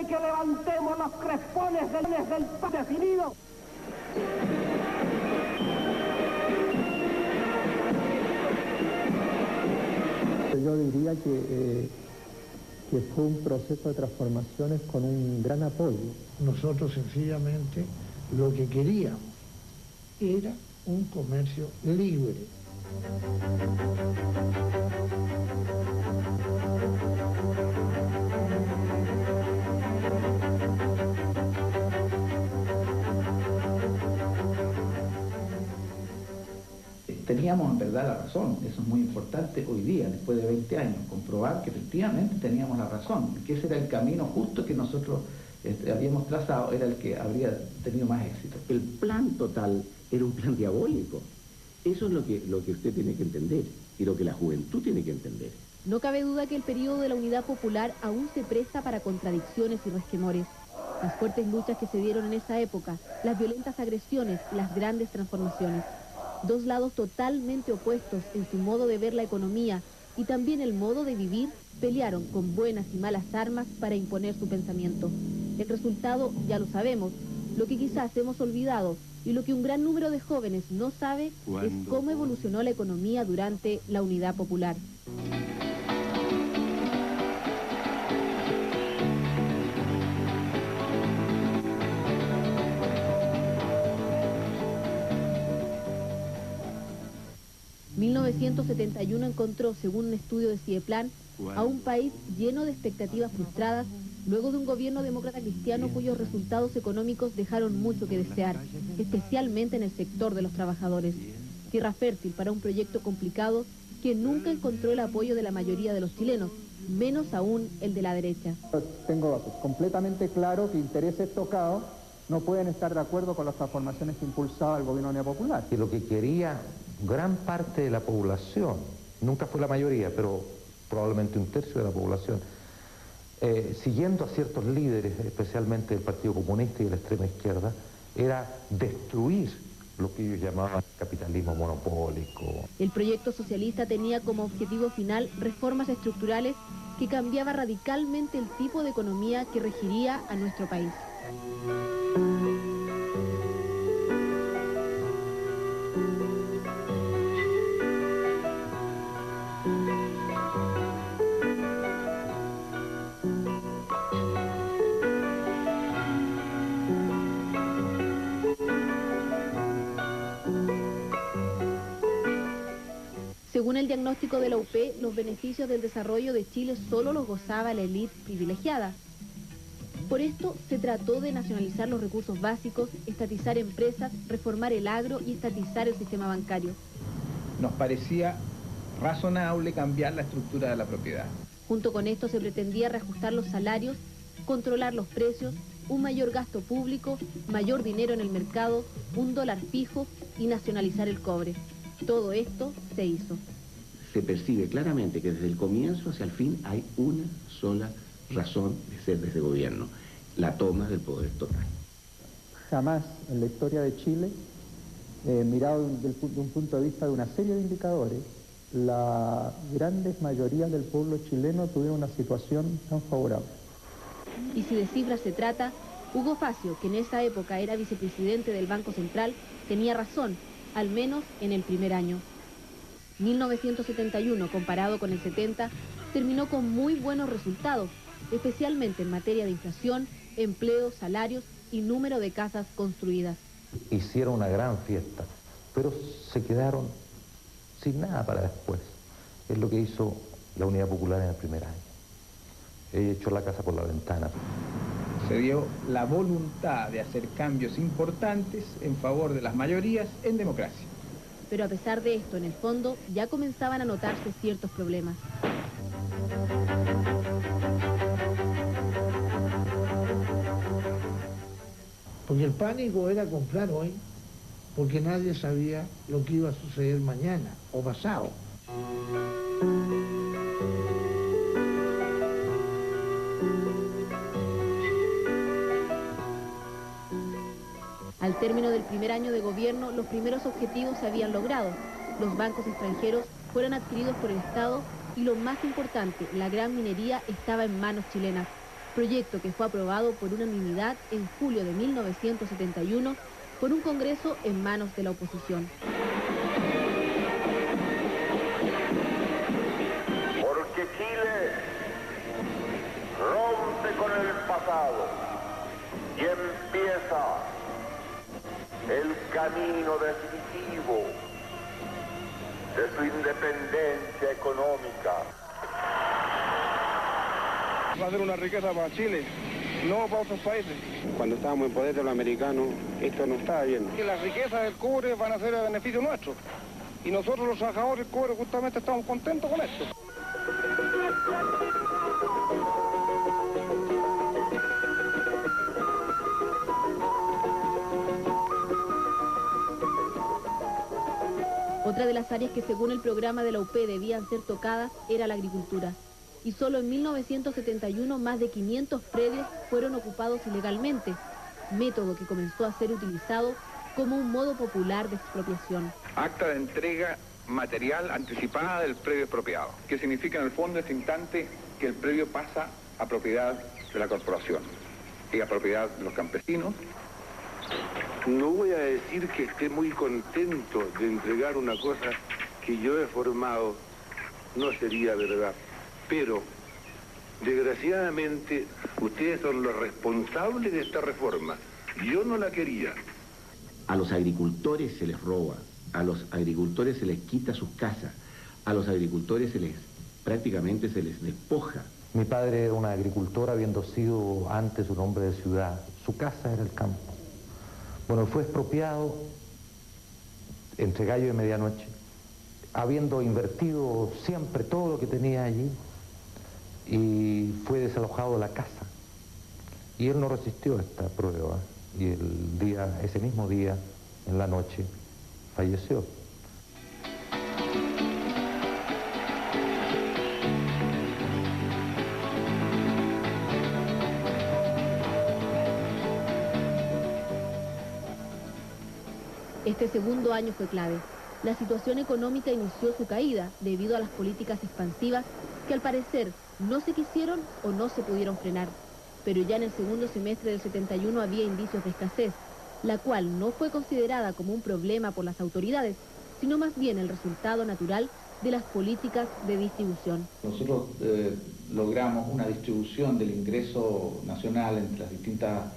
de que levantemos los crespones del pan definido. Yo diría que fue un proceso de transformaciones con un gran apoyo. Nosotros sencillamente lo que queríamos era un comercio libre. Teníamos en verdad la razón, eso es muy importante hoy día, después de 20 años, comprobar que efectivamente teníamos la razón, que ese era el camino justo que nosotros habíamos trazado, era el que habría tenido más éxito. El plan total era un plan diabólico. Eso es lo que usted tiene que entender y lo que la juventud tiene que entender. No cabe duda que el periodo de la Unidad Popular aún se presta para contradicciones y resquemores. Las fuertes luchas que se dieron en esa época, las violentas agresiones, las grandes transformaciones. Dos lados totalmente opuestos en su modo de ver la economía y también el modo de vivir, pelearon con buenas y malas armas para imponer su pensamiento. El resultado ya lo sabemos, lo que quizás hemos olvidado y lo que un gran número de jóvenes no sabe es cómo evolucionó la economía durante la Unidad Popular. En 1971 encontró, según un estudio de Cideplan, a un país lleno de expectativas frustradas, luego de un gobierno demócrata cristiano cuyos resultados económicos dejaron mucho que desear, especialmente en el sector de los trabajadores. Tierra fértil para un proyecto complicado que nunca encontró el apoyo de la mayoría de los chilenos, menos aún el de la derecha. Tengo completamente claro que intereses tocados no pueden estar de acuerdo con las transformaciones que impulsaba el gobierno de la Unidad Popular. Y lo que quería gran parte de la población, nunca fue la mayoría, pero probablemente un tercio de la población, siguiendo a ciertos líderes, especialmente del Partido Comunista y de la extrema izquierda, era destruir lo que ellos llamaban capitalismo monopólico. El proyecto socialista tenía como objetivo final reformas estructurales que cambiaba radicalmente el tipo de economía que regiría a nuestro país. Según el diagnóstico de la UP, los beneficios del desarrollo de Chile solo los gozaba la élite privilegiada. Por esto se trató de nacionalizar los recursos básicos, estatizar empresas, reformar el agro y estatizar el sistema bancario. Nos parecía razonable cambiar la estructura de la propiedad. Junto con esto se pretendía reajustar los salarios, controlar los precios, un mayor gasto público, mayor dinero en el mercado, un dólar fijo y nacionalizar el cobre. Todo esto se hizo. Se percibe claramente que desde el comienzo hacia el fin hay una sola razón de ser de ese gobierno, la toma del poder total. Jamás en la historia de Chile, mirado de un punto de vista de una serie de indicadores, la grandes mayoría del pueblo chileno tuvieron una situación tan favorable. Y si de cifras se trata, Hugo Facio, que en esa época era vicepresidente del Banco Central, tenía razón, al menos en el primer año. 1971, comparado con el 70, terminó con muy buenos resultados, especialmente en materia de inflación, empleo, salarios y número de casas construidas. Hicieron una gran fiesta, pero se quedaron sin nada para después. Es lo que hizo la Unidad Popular en el primer año. Echó la casa por la ventana. Se dio la voluntad de hacer cambios importantes en favor de las mayorías en democracia. Pero a pesar de esto, en el fondo, ya comenzaban a notarse ciertos problemas. Porque el pánico era comprar hoy, porque nadie sabía lo que iba a suceder mañana o pasado. Al término del primer año de gobierno, los primeros objetivos se habían logrado. Los bancos extranjeros fueron adquiridos por el Estado y lo más importante, la gran minería estaba en manos chilenas. proyecto que fue aprobado por unanimidad en julio de 1971 por un Congreso en manos de la oposición. Porque Chile rompe con el pasado y empieza el camino definitivo de su independencia económica. Va a ser una riqueza para Chile, no para otros países. Cuando estábamos en poder de los americanos, esto no estaba bien. Que las riquezas del cobre van a ser a beneficio nuestro. Y nosotros los trabajadores del cobre justamente estamos contentos con esto. Otra de las áreas que según el programa de la UP debían ser tocadas era la agricultura. Y solo en 1971 más de 500 predios fueron ocupados ilegalmente, método que comenzó a ser utilizado como un modo popular de expropiación. Acta de entrega material anticipada del predio expropiado, que significa en el fondo este instante que el predio pasa a propiedad de la corporación y a propiedad de los campesinos. No voy a decir que esté muy contento de entregar una cosa que yo he formado, no sería verdad. Pero, desgraciadamente, ustedes son los responsables de esta reforma. Yo no la quería. A los agricultores se les roba, a los agricultores se les quita sus casas, a los agricultores prácticamente se les despoja. Mi padre era un agricultor, habiendo sido antes un hombre de ciudad. Su casa era el campo. Bueno, fue expropiado entre gallo y medianoche, habiendo invertido siempre todo lo que tenía allí, y fue desalojado la casa. Y él no resistió esta prueba, y ese mismo día, en la noche, falleció. Este segundo año fue clave. La situación económica inició su caída debido a las políticas expansivas que al parecer no se quisieron o no se pudieron frenar. Pero ya en el segundo semestre del 71 había indicios de escasez, la cual no fue considerada como un problema por las autoridades, sino más bien el resultado natural de las políticas de distribución. Nosotros logramos una distribución del ingreso nacional entre las distintas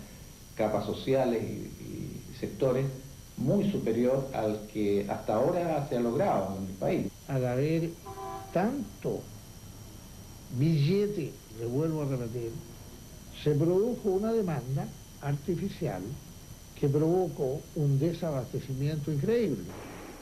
capas sociales y sectores muy superior al que hasta ahora se ha logrado en el país. Al haber tanto billete, le vuelvo a repetir, se produjo una demanda artificial que provocó un desabastecimiento increíble.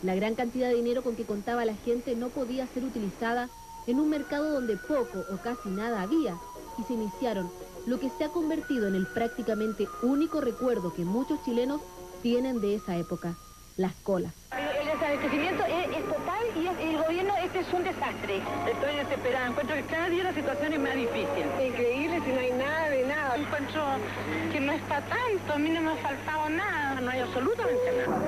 La gran cantidad de dinero con que contaba la gente no podía ser utilizada en un mercado donde poco o casi nada había, y se iniciaron lo que se ha convertido en el prácticamente único recuerdo que muchos chilenos tienen de esa época: las colas. El desabastecimiento es total y el gobierno es un desastre. Estoy desesperada, encuentro que cada día la situación es más difícil. Increíble, si no hay nada de nada. Encuentro que no es para tanto, a mí no me ha faltado nada, no hay absolutamente nada.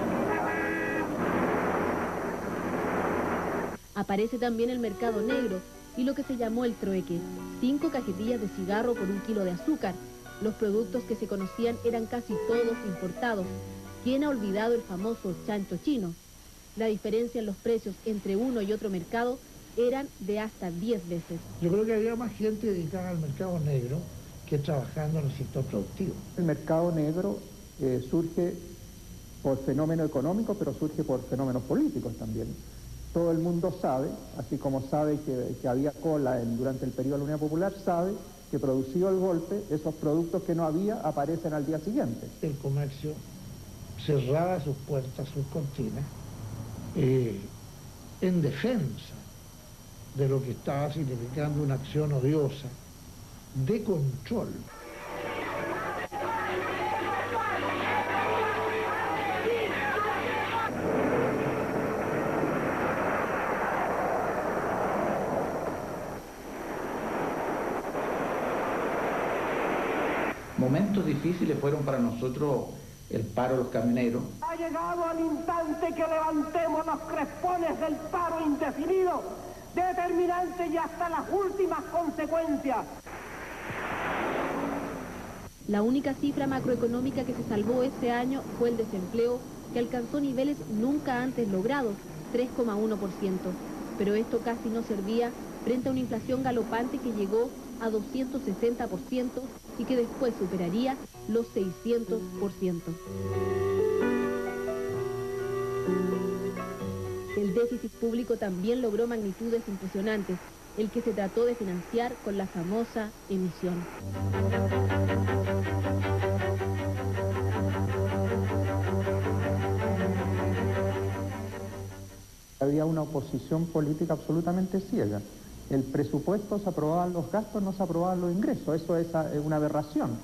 Aparece también el mercado negro y lo que se llamó el trueque: 5 cajetillas de cigarro por 1 kilo de azúcar. Los productos que se conocían eran casi todos importados. ¿Quién ha olvidado el famoso chancho chino? La diferencia en los precios entre uno y otro mercado eran de hasta 10 veces. Yo creo que había más gente dedicada al mercado negro que trabajando en el sector productivo. El mercado negro surge por fenómeno económico, pero surge por fenómenos políticos también. Todo el mundo sabe, así como sabe que había cola durante el periodo de la Unidad Popular, sabe que producido el golpe, esos productos que no había aparecen al día siguiente. El comercio cerraba sus puertas, sus cortinas, en defensa de lo que estaba significando una acción odiosa de control. Momentos difíciles fueron para nosotros el paro de los camioneros. Ha llegado el instante que levantemos los crespones del paro indefinido, determinante y hasta las últimas consecuencias. La única cifra macroeconómica que se salvó ese año fue el desempleo, que alcanzó niveles nunca antes logrados, 3,1%. Pero esto casi no servía frente a una inflación galopante que llegó a 260% y que después superaría los 600%. El déficit público también logró magnitudes impresionantes, el que se trató de financiar con la famosa emisión. Había una oposición política absolutamente ciega. El presupuesto se aprobaban los gastos, no se aprobaban los ingresos. Eso es una aberración.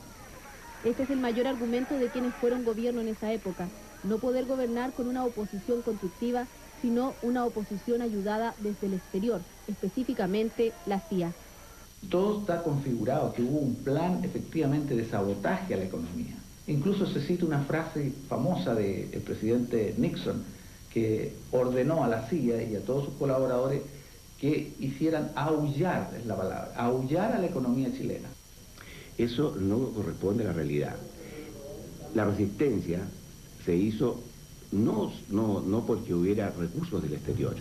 Este es el mayor argumento de quienes fueron gobierno en esa época. No poder gobernar con una oposición constructiva, sino una oposición ayudada desde el exterior, específicamente la CIA. Todo está configurado, que hubo un plan efectivamente de sabotaje a la economía. Incluso se cita una frase famosa del presidente Nixon, que ordenó a la CIA y a todos sus colaboradores que hicieran aullar, es la palabra, aullar a la economía chilena. Eso no corresponde a la realidad. La resistencia se hizo no porque hubiera recursos del exterior.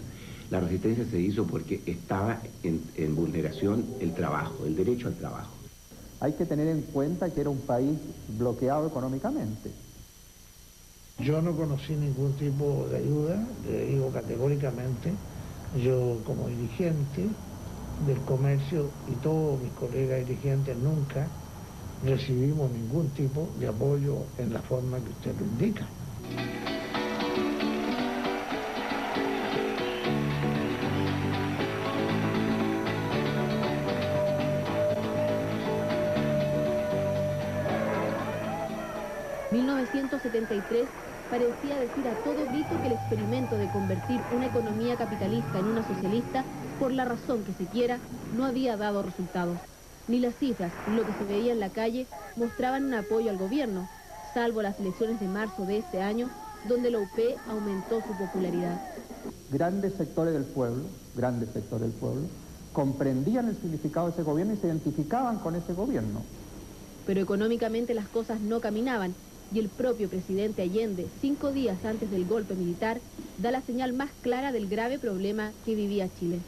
La resistencia se hizo porque estaba en vulneración el trabajo, el derecho al trabajo. Hay que tener en cuenta que era un país bloqueado económicamente. Yo no conocí ningún tipo de ayuda, le digo categóricamente. Yo como dirigente del comercio y todos mis colegas dirigentes nunca recibimos ningún tipo de apoyo en la forma que usted lo indica. En 1973 parecía decir a todo grito que el experimento de convertir una economía capitalista en una socialista, por la razón que se quiera, no había dado resultados. Ni las cifras, ni lo que se veía en la calle, mostraban un apoyo al gobierno, salvo las elecciones de marzo de ese año, donde la UP aumentó su popularidad. Grandes sectores del pueblo, comprendían el significado de ese gobierno y se identificaban con ese gobierno. Pero económicamente las cosas no caminaban, y el propio presidente Allende, 5 días antes del golpe militar, da la señal más clara del grave problema que vivía Chile.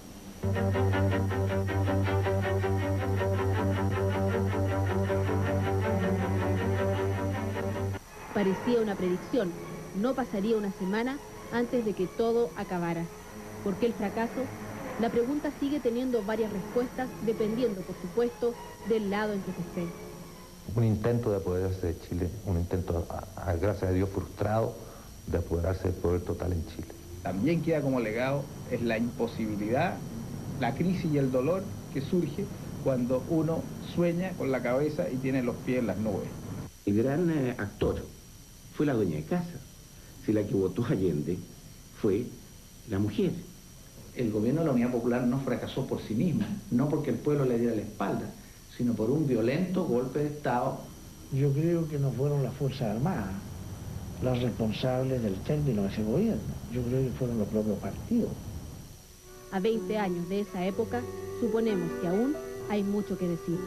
Parecía una predicción, no pasaría una semana antes de que todo acabara. ¿Por qué el fracaso? La pregunta sigue teniendo varias respuestas, dependiendo, por supuesto, del lado en que se esté. Un intento de apoderarse de Chile, un intento, gracias a Dios, frustrado de apoderarse del poder total en Chile. También queda como legado es la imposibilidad, la crisis y el dolor que surge cuando uno sueña con la cabeza y tiene los pies en las nubes. El gran actor fue la dueña de casa. Si la que votó Allende fue la mujer. El gobierno de la Unidad Popular no fracasó por sí mismo, no porque el pueblo le diera la espalda, sino por un violento golpe de Estado. Yo creo que no fueron las Fuerzas Armadas las responsables del término de ese gobierno. Yo creo que fueron los propios partidos. A 20 años de esa época, suponemos que aún hay mucho que decir.